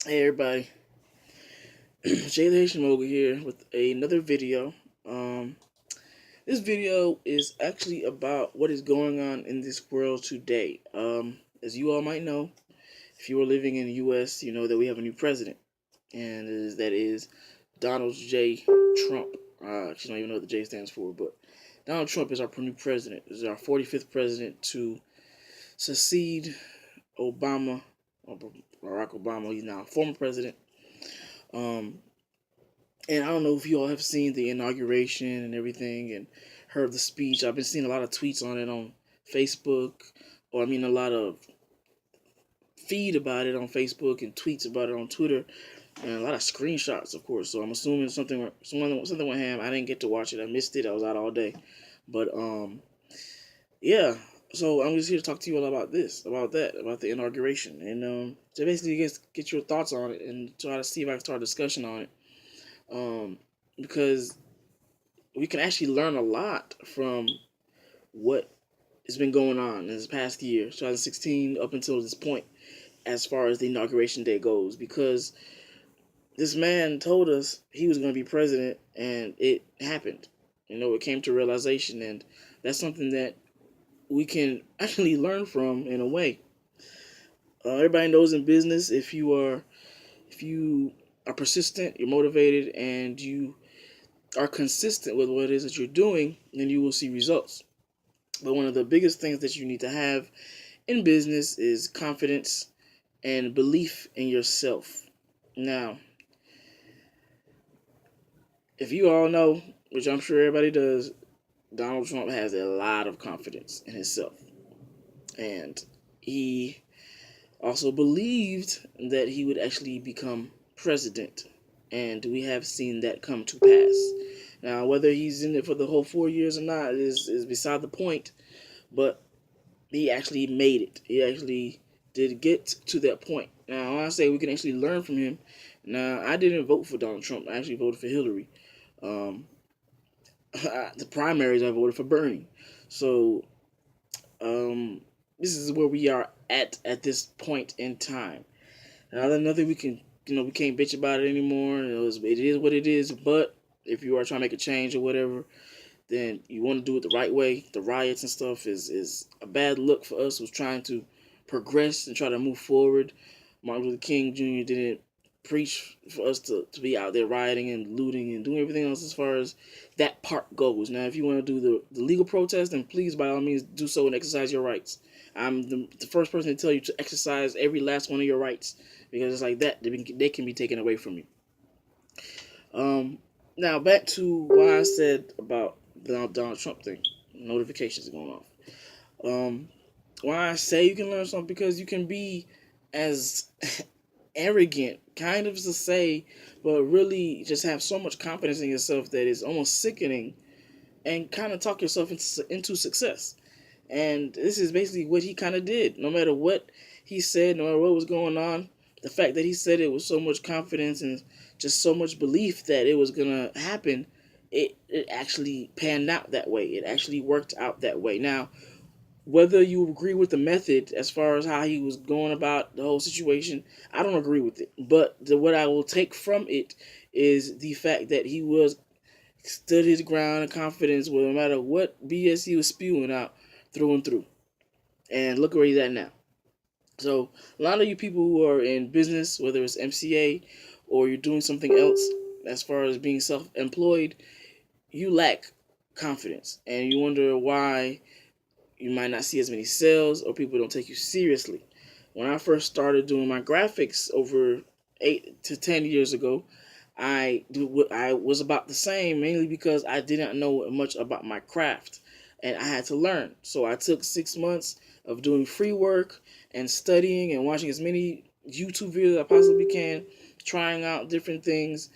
Hey everybody, Jay the Haitian Mogul here with another video. Um, this video is actually about what is going on in this world today. As you all might know, if you are living in the U.S., you know that we have a new president, and that is Donald J. Trump. I actually don't even know what the J stands for, but Donald Trump is our new president. This is our 45th president to succeed Obama, or Barack Obama. He's now a former president. Um, And I don't know if you all have seen the inauguration and everything and heard the speech. I've been seeing a lot of tweets on it on Facebook, or I mean, a lot of feed about it on Facebook and tweets about it on Twitter, and a lot of screenshots, of course. So I'm assuming something went ham. I didn't get to watch it. I missed it. I was out all day, but yeah. So I'm just here to talk to you all about about the inauguration, and to basically get your thoughts on it and try to see if I can start a discussion on it. Um, because we can actually learn a lot from what has been going on in this past year, 2016 up until this point, as far as the inauguration day goes. Because this man told us he was going to be president, and it happened. It came to realization, and that's something that we can actually learn from in a way. Everybody knows in business, if you are persistent, you're motivated, and you are consistent with what it is that you're doing, then you will see results. But one of the biggest things that you need to have in business is confidence and belief in yourself. Now, if you all know, which I'm sure everybody does, Donald Trump has a lot of confidence in himself. And he also believed that he would actually become president. And we have seen that come to pass. Now, whether he's in it for the whole 4 years or not is beside the point. But he actually made it. He actually did get to that point. Now, when I say we can actually learn from him, now I didn't vote for Donald Trump. I actually voted for Hillary. Um, the primaries, I voted for Bernie. So um, this is where we are at this point in time. Now, nothing we can, we can't bitch about it anymore. It is what it is. But if you are trying to make a change or whatever, then you want to do it the right way. The riots and stuff is a bad look for us who's trying to progress and try to move forward. Martin Luther King Jr. didn't preach for us to be out there rioting and looting and doing everything else as far as that part goes. Now, if you want to do the legal protest, then please, by all means, do so and exercise your rights. I'm the first person to tell you to exercise every last one of your rights, because it's like that they can be taken away from you. Um, Now back to what I said about the Donald Trump thing. Notifications going off. Um, why I say you can learn something, because you can be as arrogant, kind of to say, but really just have so much confidence in yourself that it's almost sickening, and kind of talk yourself into success. And this is basically what he kind of did. No matter what he said, no matter what was going on, the fact that he said it with so much confidence and just so much belief that it was going to happen, it actually panned out that way. It actually worked out that way. Now, whether you agree with the method as far as how he was going about the whole situation, I don't agree with it. But what I will take from it is the fact that he was stood his ground and confidence with no matter what BS he was spewing out through and through. And look where he's at now. So a lot of you people who are in business, whether it's MCA or you're doing something else as far as being self-employed, you lack confidence and you wonder why you might not see as many sales or people don't take you seriously. When I first started doing my graphics over 8 to 10 years ago, I was about the same, mainly because I didn't know much about my craft and I had to learn. So I took 6 months of doing free work and studying and watching as many YouTube videos as I possibly can, trying out different things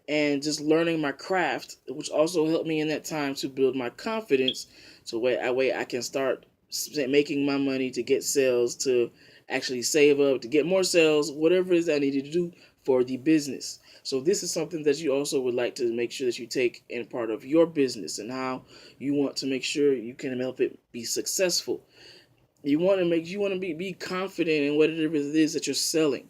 and just learning my craft, which also helped me in that time to build my confidence. So that way I can start making my money to get sales, to actually save up, to get more sales, whatever it is I needed to do for the business. So this is something that you also would like to make sure that you take in part of your business and how you want to make sure you can help it be successful. You want to be confident in whatever it is that you're selling.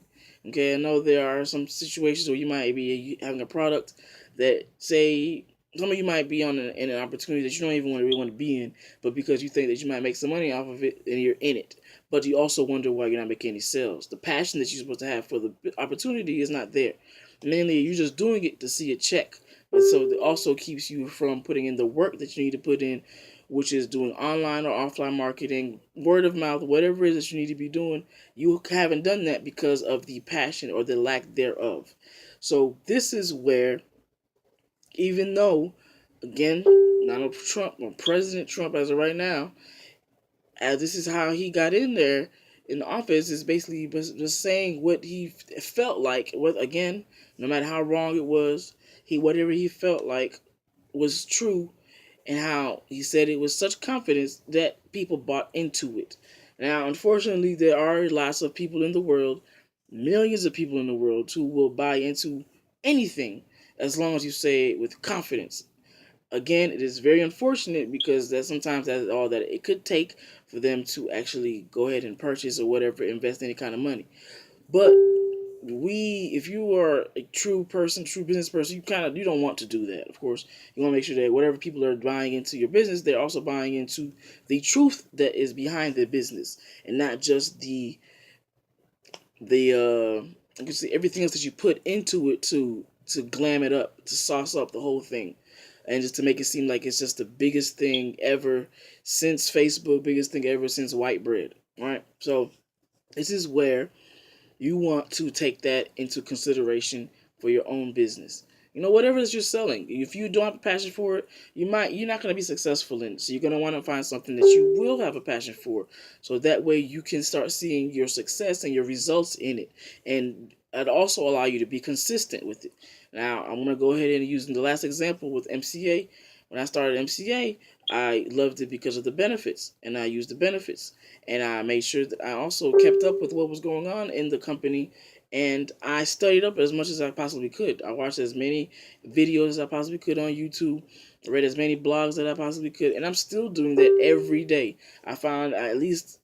Okay, I know there are some situations where you might be having a product that, say, some of you might be in an opportunity that you don't even really want to be in, but because you think that you might make some money off of it, and you're in it. But you also wonder why you're not making any sales. The passion that you're supposed to have for the opportunity is not there. Mainly, you're just doing it to see a check. But so it also keeps you from putting in the work that you need to put in, which is doing online or offline marketing, word of mouth, whatever it is that you need to be doing. You haven't done that because of the passion or the lack thereof. So this is where, even though, again, Donald Trump, or President Trump as of right now, as this is how he got in there in the office, is basically just saying what he felt like. What, again, no matter how wrong it was, whatever he felt like was true, and how he said it with such confidence that people bought into it. Now, unfortunately, there are lots of people in the world, millions of people in the world, who will buy into anything as long as you say it with confidence. Again, it is very unfortunate because that's all that it could take for them to actually go ahead and purchase or whatever, invest any kind of money. But if you are a true person, true business person, you don't want to do that. Of course, you want to make sure that whatever people are buying into your business, they're also buying into the truth that is behind the business, and not just you can see everything else that you put into it to glam it up, to sauce up the whole thing, and just to make it seem like it's just the biggest thing ever since Facebook, biggest thing ever since white bread, right? So this is where you want to take that into consideration for your own business. Whatever it is you're selling, if you don't have a passion for it, you're not going to be successful in it. So you're going to want to find something that you will have a passion for, so that way you can start seeing your success and your results in it, and it also allow you to be consistent with it. Now, I'm going to go ahead and use the last example with MCA. When I started MCA, I loved it because of the benefits, and I used the benefits, and I made sure that I also kept up with what was going on in the company, and I studied up as much as I possibly could. I watched as many videos as I possibly could on YouTube, read as many blogs that I possibly could, and I'm still doing that every day. I found at least,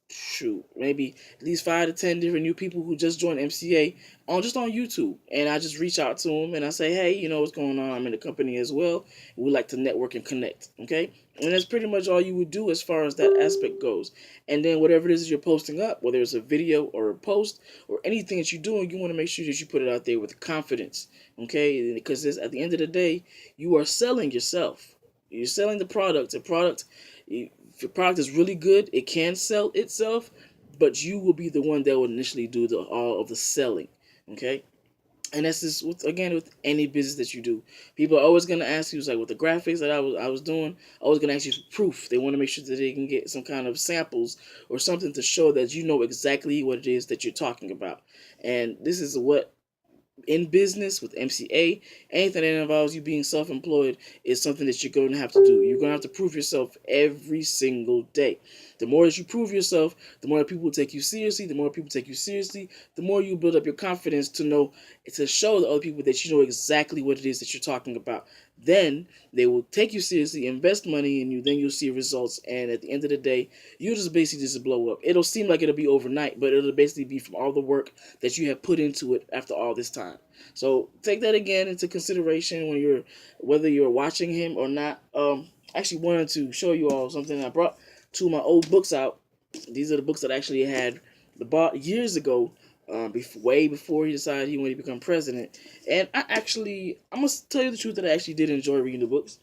maybe at least 5 to 10 different new people who just joined MCA on YouTube, and I just reach out to them and I say, hey, what's going on? I'm in the company as well. We like to network and connect, okay? And that's pretty much all you would do as far as that aspect goes. And then whatever it is that you're posting up, whether it's a video or a post or anything that you're doing, you want to make sure that you put it out there with confidence, okay? Because at the end of the day, you are selling yourself. You're selling the product. If your product is really good, it can sell itself, but you will be the one that will initially do all of the selling, okay? And that's just with any business that you do. People are always gonna ask you, like with the graphics that I was doing, always gonna ask you for proof. They want to make sure that they can get some kind of samples or something to show that you know exactly what it is that you're talking about. And this is what, in business with MCA, anything that involves you being self-employed is something that you're going to have to do. You're going to have to prove yourself every single day. The more that you prove yourself, the more people will take you seriously. The more people take you seriously, the more you build up your confidence to show the other people that you know exactly what it is that you're talking about. Then they will take you seriously, invest money in you, then you'll see results. And at the end of the day, you'll just basically just blow up. It'll seem like it'll be overnight, but it'll basically be from all the work that you have put into it after all this time. So take that again into consideration whether you're watching him or not. I actually wanted to show you all something. I brought two of my old books out. These are the books that I actually had bought years ago, way before he decided he wanted to become president. And I must tell you the truth, that I actually did enjoy reading the books.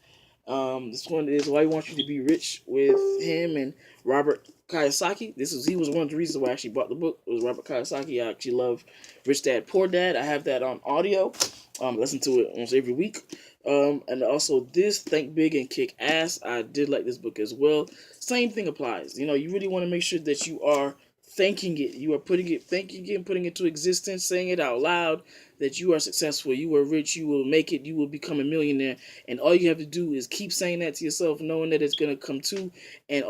This one is Why He Wants You to Be Rich, with him and Robert Kiyosaki. He was one of the reasons why I actually bought the book. It was Robert Kiyosaki. I actually love Rich Dad Poor Dad. I have that on audio. Listen to it almost every week. And also this Think Big and Kick Ass. I did like this book as well. Same thing applies. You really want to make sure that you are thinking it. You are thinking it, putting it to existence, saying it out loud, that you are successful, you are rich, you will make it, you will become a millionaire. And all you have to do is keep saying that to yourself, knowing that it's gonna come true. And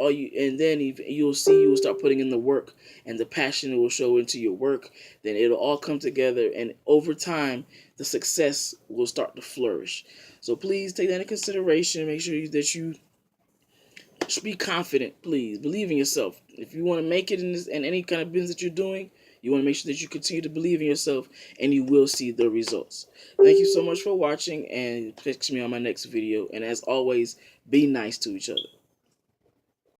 then you will start putting in the work, and the passion will show into your work. Then it'll all come together, and over time, the success will start to flourish. So please take that into consideration. Make sure that you be confident. Please believe in yourself. If you want to make it in any kind of business that you're doing, You want to make sure that you continue to believe in yourself, and you will see the results. Thank you so much for watching, and catch me on my next video. And as always, be nice to each other.